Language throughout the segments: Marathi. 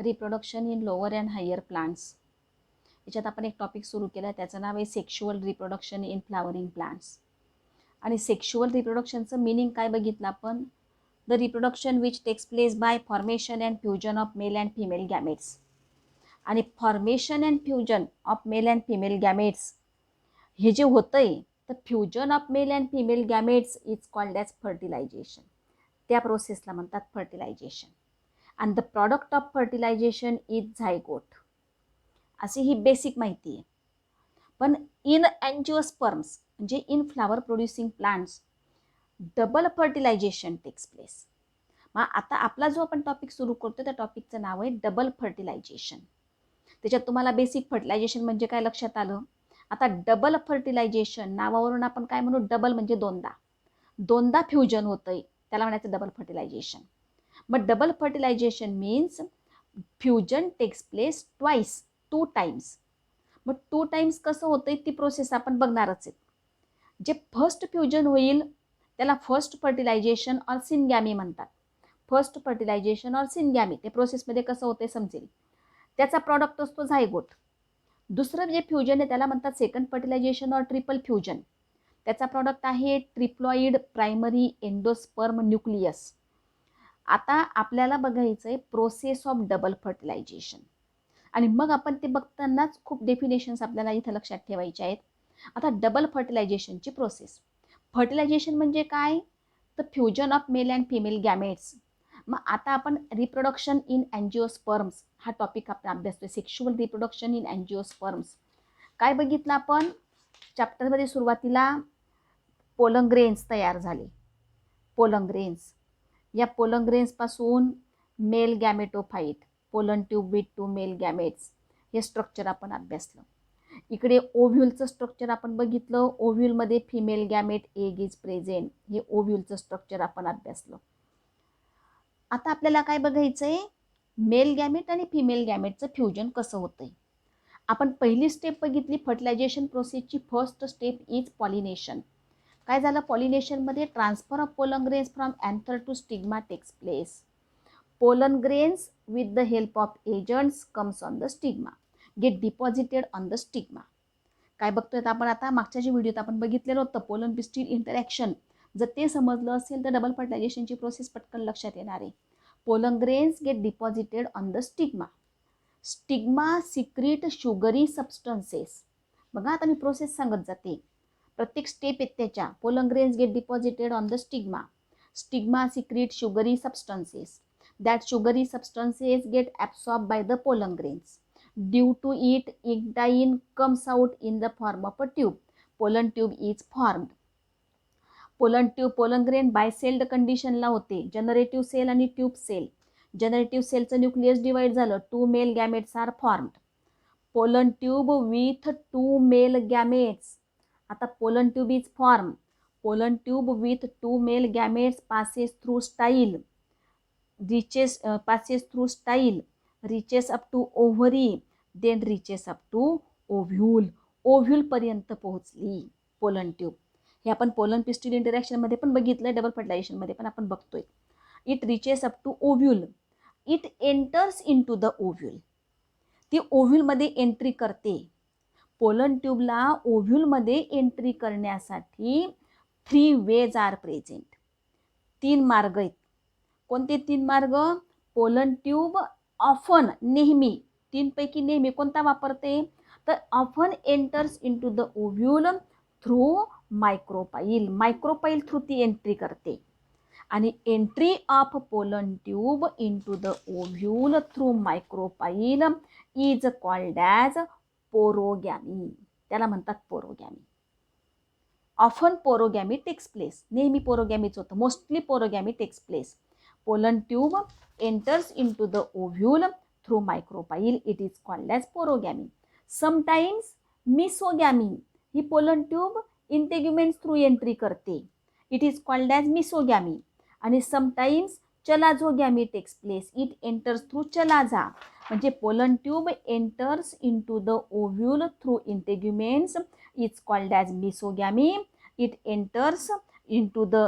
Reproduction in lower and higher plants. याच्यात आपण एक टॉपिक सुरू केला, त्याचं नाव आहे sexual reproduction in flowering plants. आणि सेक्शुअल रिप्रोडक्शनचं मिनिंग काय बघितलं आपण? The reproduction which takes place by formation and fusion of male and female gametes. आणि formation and fusion of male and female gametes हे जे होतंय, तर fusion of male and female gametes is called as fertilisation. त्या प्रोसेसला म्हणतात fertilisation. And the product of fertilisation is zygote. अशी ही बेसिक माहिती आहे. पण इन अँजिओस्पर्म्स म्हणजे in flower producing plants double fertilisation takes place. मग आता आपला जो आपण टॉपिक सुरू करतो त्या टॉपिकचं नाव आहे डबल फर्टिलायझेशन. त्याच्यात तुम्हाला बेसिक फर्टिलायझेशन म्हणजे काय लक्षात आलं. आता डबल फर्टिलायझेशन नावावरून आपण काय म्हणू, डबल म्हणजे दोनदा फ्युजन होतंय, त्याला म्हणायचं डबल फर्टिलायझेशन. मग double fertilisation means fusion takes place twice, 2 times. मग 2 टाइम्स कसं होतंय ती प्रोसेस आपण बघणारच आहे. जे फर्स्ट फ्युजन होईल त्याला फर्स्ट फर्टिलायझेशन ऑर सिनगॅमी म्हणतात. फर्स्ट फर्टिलायझेशन ऑर सिनगॅमी ते प्रोसेसमध्ये कसं होते समजेल. त्याचा प्रॉडक्ट असतो झायगोट. दुसरं जे फ्युजन आहे त्याला म्हणतात second fertilisation or triple fusion. त्याचा प्रॉडक्ट आहे ट्रिप्लॉइड प्रायमरी एंडोस्पर्म न्यूक्लियस. आता आपल्याला बघायचं आहे प्रोसेस ऑफ डबल फर्टिलायझेशन. आणि मग आपण ते बघतानाच खूप डेफिनेशन्स आपल्याला इथं लक्षात ठेवायचे आहेत. आता डबल फर्टिलायझेशनची प्रोसेस. फर्टिलायझेशन म्हणजे काय, तर fusion of male and female gametes. मग आता आपण रिप्रोडक्शन इन अँजिओस्पर्म्स हा टॉपिक आपण अभ्यासतोय. सेक्शुअल रिप्रोडक्शन इन अँजिओस्पर्म्स काय बघितलं आपण चॅप्टरमध्ये सुरुवातीला. पोलन ग्रेन्स तयार झाले. पोलन ग्रेन्स, या पोलन ग्रेन्सपासून male gametophyte, pollen tube with 2 male gametes, हे स्ट्रक्चर आपण अभ्यासलं. इकडे ओव्ह्यूलचं स्ट्रक्चर आपण बघितलं. ओव्ह्यूलमध्ये female gamete egg is present, हे ओव्ह्यूलचं स्ट्रक्चर आपण अभ्यासलं. आता आपल्याला काय बघायचं आहे, मेल गॅमेट आणि फिमेल गॅमेटचं फ्युजन कसं होतंय. आपण पहिली स्टेप बघितली फर्टिलायझेशन प्रोसेसची. First step is pollination. काय झालं पॉलिनेशनमध्ये, transfer of pollen grains from anther to stigma takes place. Pollen grains with the help of agents comes on the stigma, get deposited on the stigma. काय बघतोय आपण आता, मागच्या जे व्हिडिओत आपण बघितलेलं होतं पोलन पिस्टिल इंटरॅक्शन. जर ते समजलं असेल तर डबल फर्टिलायझेशनची प्रोसेस पटकन लक्षात येणार आहे. Pollen grains get deposited on the stigma. Stigma secrete sugary substances. बघा आता मी प्रोसेस सांगत जाते, प्रत्येक स्टेप आहेत त्याच्या. Pollen grains get deposited on the stigma. Stigma secrete sugary substances. That sugary substances get absorbed by the pollen grains. Due to it, ecdine comes out in the form of a tube. Pollen tube is formed. Pollen tube, pollen grain bicelled कंडिशनला होते. जनरेटिव्ह सेल आणि ट्यूब सेल. जनरेटिव्ह सेलचं न्यूक्लियस डिवाइड झालं, 2 male gametes are formed. Pollen tube with 2 male gametes. आता pollen tube is form. Pollen tube with 2 male gametes passes through style. passes through style, reaches up to ovary, then reaches up to ovule. Ovule पर्यंत पोहोचली पोलन ट्यूब. हे आपण पोलन पिस्टिल इंटरॅक्शन मध्ये पण बघितलं, डबल फर्टिलायझेशन मध्ये पण आपण बघतोय. It reaches up to ovule. It enters in to the ovule. ती ओव्ह्यूलमध्ये एंट्री करते. पोलन ट्यूबला ओव्ह्यूलमध्ये एंट्री करण्यासाठी 3 वेज आर प्रेझेंट. 3 मार्ग आहेत. कोणते 3 मार्ग? पोलन ट्यूब ऑफन, नेहमी, 3 पैकी नेहमी कोणता वापरते, तर often enters into the ovule through micropyle. Micropyle through ती एंट्री करते. आणि entry of pollen tube into the ovule through micropyle is called as porogamy. त्याला म्हणतात porogamy. Often porogamy takes place. नेहमी पोरोगॅमीच होतं, mostly porogamy takes place. Pollen tube enters into the ovule through micropyle. It is called as porogamy. Sometimes mesogamy. He pollen tube integuments through entry करते. It is called as mesogamy. आणि sometimes chalazogamy takes place. It enters through chalaza. म्हणजे pollen tube enters into the ovule through integuments. It's called as mesogamy. It enters into the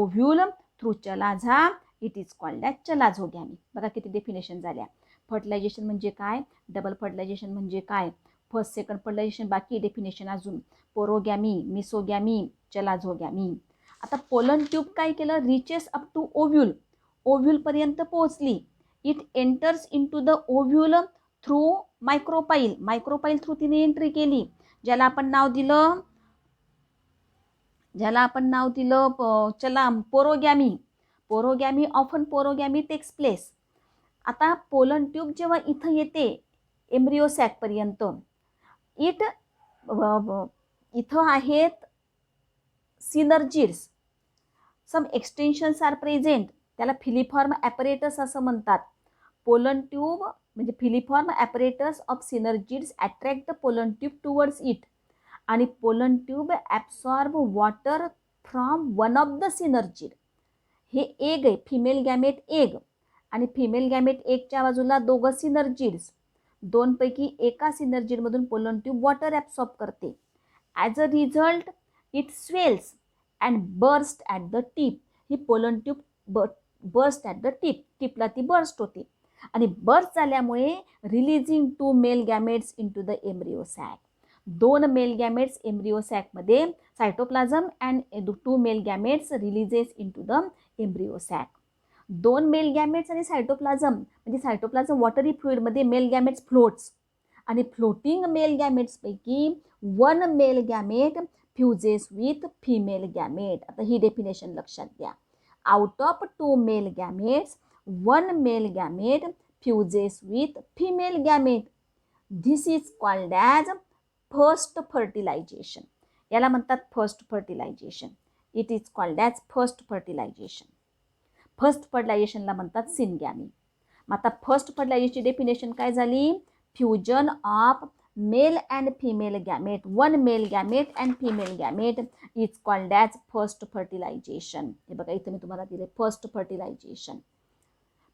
ovule through chalaza. It is called as chalazogamy. बघा किती डेफिनेशन झाल्या. फर्टिलायझेशन म्हणजे काय, डबल फर्टिलायझेशन म्हणजे काय, फर्स्ट सेकंड फर्टिलायझेशन बाकी डेफिनेशन अजून, पोरोगॅमी, मिसोगॅमी, चलाझोगॅमी. आता पोलन ट्यूब काय केलं, रिचेस अप टू ओव्ह्यूल, ओव्ह्यूलपर्यंत पोहोचली. It enters in to the ovule through micropyle, micropyle through तिने एंट्री केली, ज्याला आपण नाव दिलं चला porogamy. Porogamy, often porogamy takes place. आता पोलन ट्यूब जेव्हा इथं येते एम्ब्रिओ सॅकपर्यंत, इथं आहेत synergids, some extensions are present, त्याला फिलिफॉर्म ॲपरेटस असं म्हणतात. पोलन ट्यूब म्हणजे filiform apparatus of synergids attract the pollen tube towards it, आणि pollen tube absorb water from one of the synergid. हे एग आहे, फिमेल गॅमेट एग, आणि फिमेल गॅमेट एगच्या बाजूला दोघं सिनर्जिड्स, दोनपैकी एका सिनर्जिडमधून पोलन ट्यूब वॉटर ॲब्सॉर्ब करते. As a result it swells and burst at the tip. ही pollen tube burst at the tip, टिपला ती बर्स्ट होते, आणि बर्स्ट झाल्यामुळे releasing 2 male gametes in to the embryo sac. 2 male gametes embryo सॅकमध्ये, cytoplasm and 2 male gametes releases in to the embryo sac. 2 male gametes आणि सायटोप्लाझम, म्हणजे सायटोप्लाझम वॉटरी फ्लुइडमध्ये मेल गॅमेट्स फ्लोट्स, आणि फ्लोटिंग मेल गॅमेट्सपैकी 1 male gamete fuses with female gamete. आता ही डेफिनेशन लक्षात घ्या. Out of 2 male gametes 1 male gamete fuses with female gamete. This is called as first fertilisation. याला म्हणतात first fertilisation. It is called as first fertilisation. First फर्टिलायझेशनला म्हणतात सिनगॅमी. मग आता फर्स्ट फर्टिलायझेशनची डेफिनेशन काय झाली, fusion of male and female gamete, 1 male gamete and female gamete is called as first fertilisation. हे बघा इथं मी तुम्हाला दिले first fertilisation.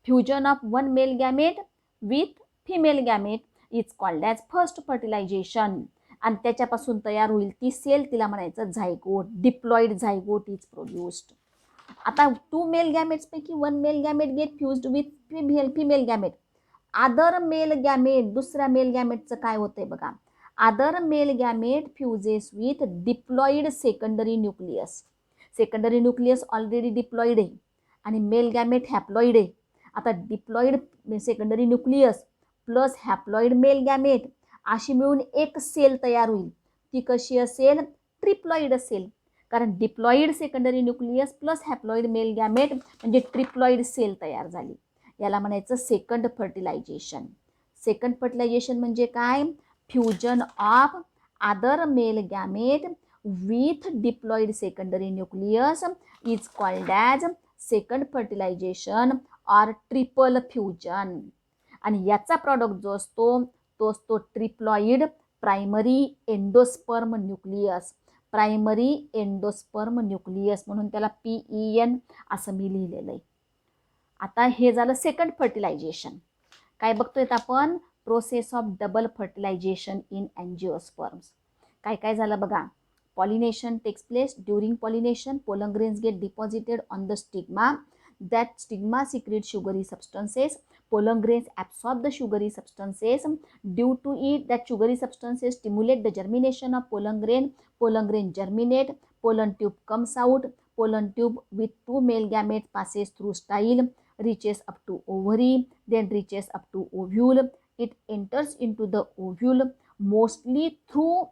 Fusion of 1 male gamete with female gamete is called as first fertilisation. आणि त्याच्यापासून तयार होईल ती सेल, तिला म्हणायचं zygote. Diploid zygote is produced. आता 2 मेल गॅमेट्सपैकी 1 male gamete get fused with female gamete. Other male gamete, दुसऱ्या मेल गॅमेटचं काय होतंय बघा, other male gamete fuses with diploid secondary nucleus. Secondary nucleus already diploid आहे, आणि मेल गॅमेट हॅप्लॉइड आहे. आता diploid secondary nucleus plus haploid male gamete अशी मिळून एक सेल तयार होईल. ती कशी असेल, ट्रिप्लॉइड असेल, कारण diploid secondary nucleus plus haploid male gamete म्हणजे ट्रिप्लॉइड सेल तयार झाली. याला म्हणायचं सेकंड फर्टिलायझेशन. सेकंड फर्टिलायझेशन म्हणजे काय, fusion of other male gamete with diploid secondary nucleus is called as second fertilisation or triple fusion. आणि याचा प्रॉडक्ट जो असतो तो असतो triploid primary endosperm nucleus. Primary endosperm nucleus म्हणून त्याला PEN असं मी लिहिलेलं आहे. आता हे झालं सेकंड फर्टिलायझेशन. काय बघतोय आपण, process of double fertilisation in angiosperms. काय काय झालं बघा, pollination takes place. During pollination, pollen grains get deposited on the stigma. That stigma secretes sugary substances. Pollen grains absorb the sugary substances. Due to it, that sugary substances stimulate the germination of pollen grain. Pollen grain germinate. Pollen tube comes out. Pollen tube with 2 male gametes passes through style, reaches up to ovary, then reaches up to ovule. It enters into the ovule mostly through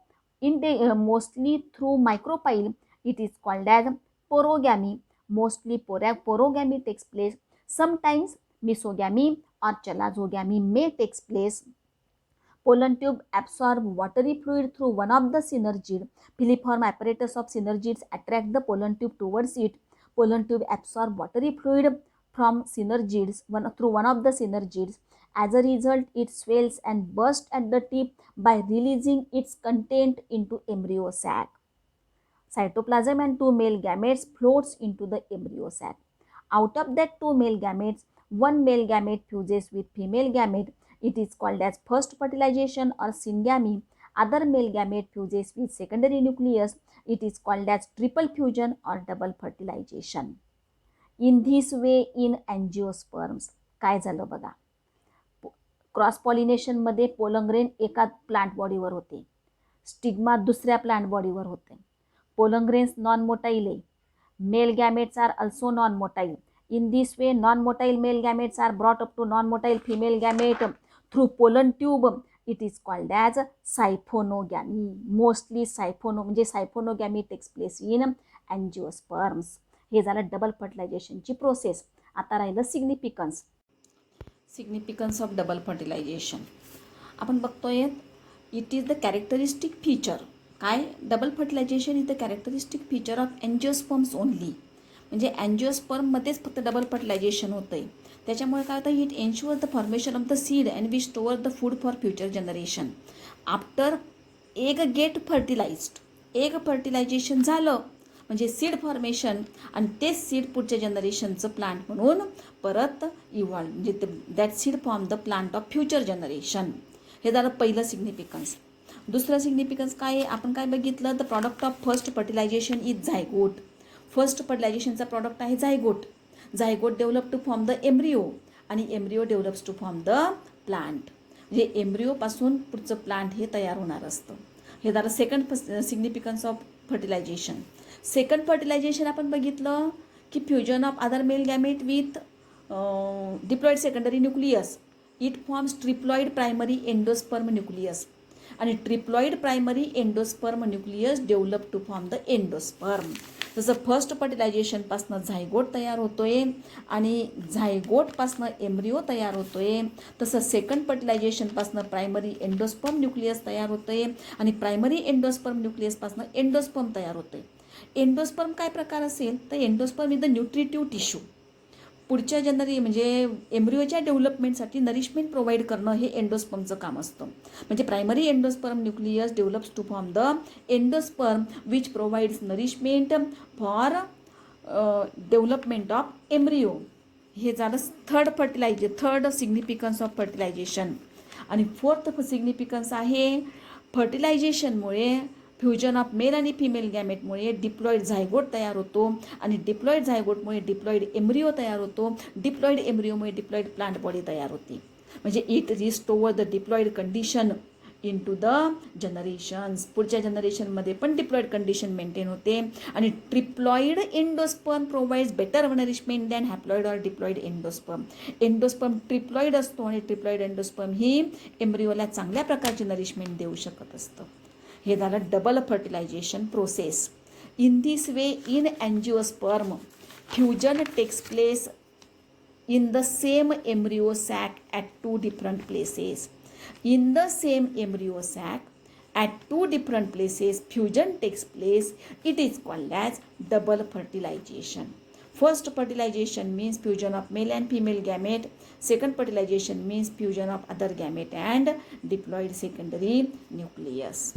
micropyle. It is called as porogamy. Mostly porogamy takes place. Sometimes mesogamy or chalazogamy may takes place. Pollen tube absorb watery fluid through one of the synergid. Filiform apparatus of synergids attract the pollen tube towards it. Pollen tube absorb watery fluid from synergids through one of the synergids. As a result, it swells and bursts at the tip by releasing its content into embryo sac. Cytoplasm and 2 male gametes floats into the embryo sac. Out of that 2 male gametes, 1 male gamete fuses with female gamete. It is called as first fertilization or syngamy. Other male gamete fuses with secondary nucleus. It is called as triple fusion or double fertilization. In this way in angiosperms काय झालं बघा, क्रॉस पॉलिनेशनमध्ये पोलंग्रेन एका प्लांट बॉडीवर होते, स्टिग्मा दुसऱ्या प्लांट बॉडीवर होते. पोलंग्रेन्स नॉन मोटाईल आहे. Male gametes are also non motile. In this way non motile male gametes are brought up to non motile female gamete through pollen tube. It is called as siphonogamy. Mostly म्हणजे siphonogamy takes place in angiosperms. हे झालं डबल फर्टिलायझेशनची प्रोसेस. आता राहिलं सिग्निफिकन्स ऑफ डबल फर्टिलायझेशन. आपण बघतोय it is the characteristic feature. काय, double fertilisation is the characteristic feature of angiosperms only. म्हणजे अँजिओस्पर्ममध्येच फक्त डबल फर्टिलायझेशन होतं आहे. त्याच्यामुळे काय होतं, it ensure the formation of the seed and we store the food for future generation. After egg get fertilised, egg fertilisation झालं म्हणजे सीड फॉर्मेशन, आणि तेच सीड पुढच्या जनरेशनचं प्लांट म्हणून परत इव्हॉल्व, म्हणजे that seed form the plant of future generation. हे झालं पहिलं सिग्निफिकन्स. दुसरं सिग्निफिकन्स काय आहे, आपण काय बघितलं, the product of first fertilisation is zygote. First फर्टिलायझेशनचा प्रॉडक्ट आहे zygote. Zygote develop to form the embryo, आणि embryo develops to form the plant. म्हणजे एम्ब्रिओपासून पुढचं प्लांट हे तयार होणार असतं. हे झालं second significance of fertilisation. Second fertilisation आपण बघितलं की fusion of other male gamete with diploid secondary nucleus. It forms triploid primary endosperm nucleus, आणि triploid primary endosperm nucleus develop to form the endosperm. जसं फर्स्ट फर्टिलायझेशनपासनं झायगोट तयार होतोय आणि झायगोटपासनं एम्ब्रिओ तयार होतोय, तसं सेकंड फर्टिलायझेशनपासनं प्रायमरी एंडोस्पर्म न्यूक्लियस तयार होतोय, आणि प्रायमरी एंडोस्पर्म न्यूक्लियसपासनं एंडोस्पर्म तयार होतोय. एंडोस्पर्म काय प्रकार असेल तर endosperm is the nutritive tissue. पुढच्या म्हणजे एम्ब्रिओच्या डेव्हलपमेंटसाठी नरिशमेंट प्रोव्हाइड करणं हे एंडोस्पर्मचं काम असतं. म्हणजे primary endosperm nucleus develops to form the endosperm which provides nourishment for development of embryo. हे झालं थर्ड सिग्निफिकन्स ऑफ फर्टिलायझेशन. आणि फोर्थ सिग्निफिकन्स आहे फर्टिलायझेशनमुळे फ्युजन ऑफ मेल आणि फिमेल गॅमेटमुळे डिप्लॉइड झायगोट तयार होतो, आणि डिप्लॉइड झायगोटमुळे डिप्लॉइड एम्ब्रिओ तयार होतो. डिप्लॉइड एम्ब्रिओमुळे डिप्लॉइड प्लांट बॉडी तयार होते. म्हणजे it restore the diploid condition in to the generations. पुढच्या जनरेशनमध्ये पण डिप्लॉइड कंडिशन मेंटेन होते, आणि triploid endosperm provides better nourishment than haploid or diploid endosperm. Endosperm triploid असतो, आणि ट्रिप्लॉइड एंडोस्पर्म ही एम्ब्रिओला चांगल्या प्रकारची नरिशमेंट देऊ शकत असतं. हे झालं double fertilisation process. In this way in angiosperm fusion takes place in the same embryo sac at two different places. In the same embryo sac at two different places fusion takes place. It is called as double fertilization. First fertilization means fusion of male and female gamete. Second fertilization means fusion of other gamete and diploid secondary nucleus.